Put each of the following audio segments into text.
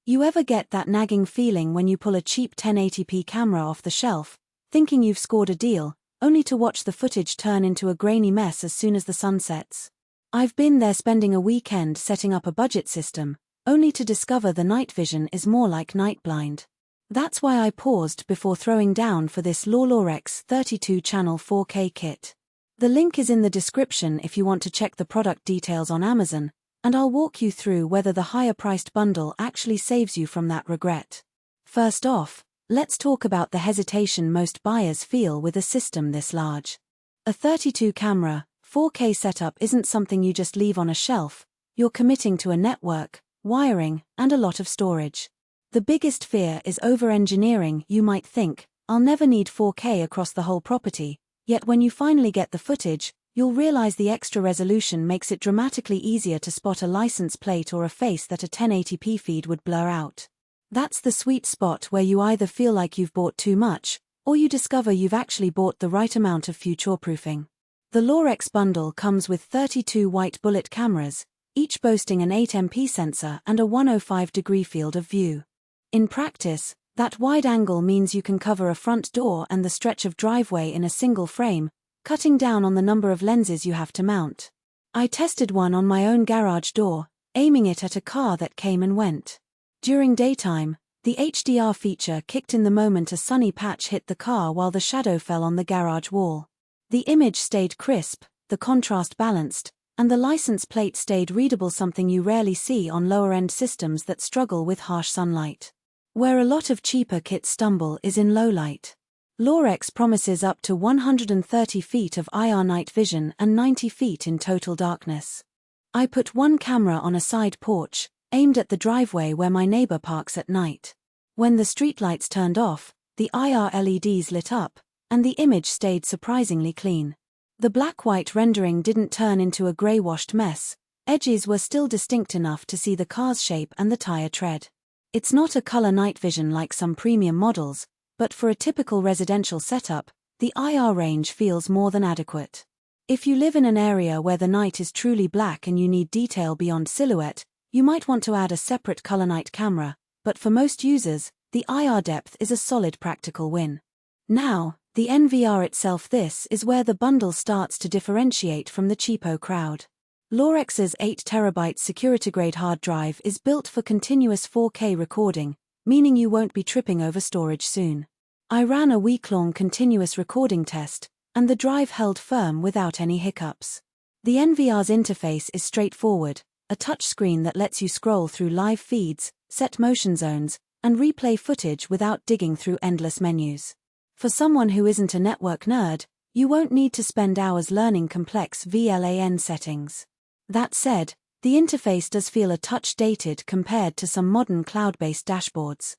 You ever get that nagging feeling when you pull a cheap 1080p camera off the shelf, thinking you've scored a deal, only to watch the footage turn into a grainy mess as soon as the sun sets? I've been there spending a weekend setting up a budget system, only to discover the night vision is more like night blind. That's why I paused before throwing down for this Lorex 32-channel 4K kit. The link is in the description if you want to check the product details on Amazon, and I'll walk you through whether the higher-priced bundle actually saves you from that regret. First off, let's talk about the hesitation most buyers feel with a system this large. A 32-camera, 4K setup isn't something you just leave on a shelf. You're committing to a network, wiring, and a lot of storage. The biggest fear is over-engineering. You might think, I'll never need 4K across the whole property, yet when you finally get the footage, you'll realize the extra resolution makes it dramatically easier to spot a license plate or a face that a 1080p feed would blur out. That's the sweet spot where you either feel like you've bought too much, or you discover you've actually bought the right amount of future-proofing. The Lorex bundle comes with 32 white bullet cameras, each boasting an 8MP sensor and a 105-degree field of view. In practice, that wide angle means you can cover a front door and the stretch of driveway in a single frame, cutting down on the number of lenses you have to mount. I tested one on my own garage door, aiming it at a car that came and went. During daytime, the HDR feature kicked in the moment a sunny patch hit the car while the shadow fell on the garage wall. The image stayed crisp, the contrast balanced, and the license plate stayed readable, something you rarely see on lower-end systems that struggle with harsh sunlight. Where a lot of cheaper kits stumble is in low light. Lorex promises up to 130 feet of IR night vision and 90 feet in total darkness. I put one camera on a side porch, aimed at the driveway where my neighbor parks at night. When the streetlights turned off, the IR LEDs lit up, and the image stayed surprisingly clean. The black-white rendering didn't turn into a gray-washed mess. Edges were still distinct enough to see the car's shape and the tire tread. It's not a color night vision like some premium models, but for a typical residential setup, the IR range feels more than adequate. If you live in an area where the night is truly black and you need detail beyond silhouette, you might want to add a separate color night camera, but for most users, the IR depth is a solid practical win. Now, the NVR itself. This is where the bundle starts to differentiate from the cheapo crowd. Lorex's 8TB security-grade hard drive is built for continuous 4K recording, meaning you won't be tripping over storage soon. I ran a week-long continuous recording test, and the drive held firm without any hiccups. The NVR's interface is straightforward, a touchscreen that lets you scroll through live feeds, set motion zones, and replay footage without digging through endless menus. For someone who isn't a network nerd, you won't need to spend hours learning complex VLAN settings. That said, the interface does feel a touch dated compared to some modern cloud-based dashboards.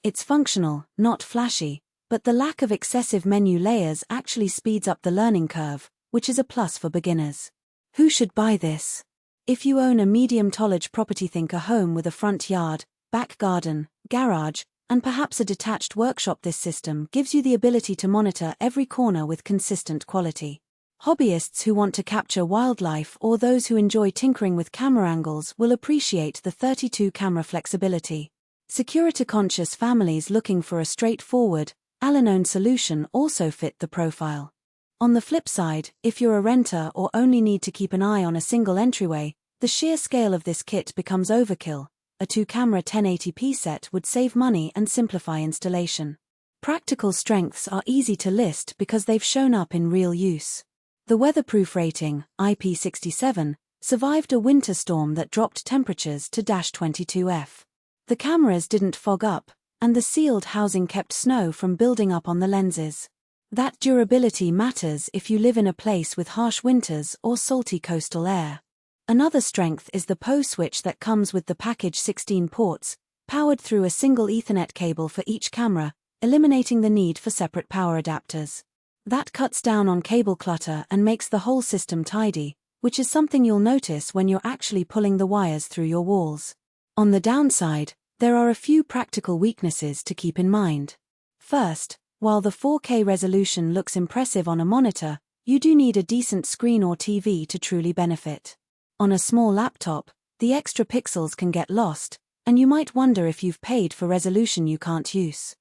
It's functional, not flashy, but the lack of excessive menu layers actually speeds up the learning curve, which is a plus for beginners. Who should buy this? If you own a medium-tonnage property, think a home with a front yard, back garden, garage, and perhaps a detached workshop, this system gives you the ability to monitor every corner with consistent quality. Hobbyists who want to capture wildlife or those who enjoy tinkering with camera angles will appreciate the 32-camera flexibility. Security-conscious families looking for a straightforward, all-in-one solution also fit the profile. On the flip side, if you're a renter or only need to keep an eye on a single entryway, the sheer scale of this kit becomes overkill. A 2-camera 1080p set would save money and simplify installation. Practical strengths are easy to list because they've shown up in real use. The weatherproof rating, IP67, survived a winter storm that dropped temperatures to -22°F. The cameras didn't fog up, and the sealed housing kept snow from building up on the lenses. That durability matters if you live in a place with harsh winters or salty coastal air. Another strength is the PO switch that comes with the package, 16 ports, powered through a single Ethernet cable for each camera, eliminating the need for separate power adapters. That cuts down on cable clutter and makes the whole system tidy, which is something you'll notice when you're actually pulling the wires through your walls. On the downside, there are a few practical weaknesses to keep in mind. First, while the 4K resolution looks impressive on a monitor, you do need a decent screen or TV to truly benefit. On a small laptop, the extra pixels can get lost, And you might wonder if you've paid for resolution you can't use.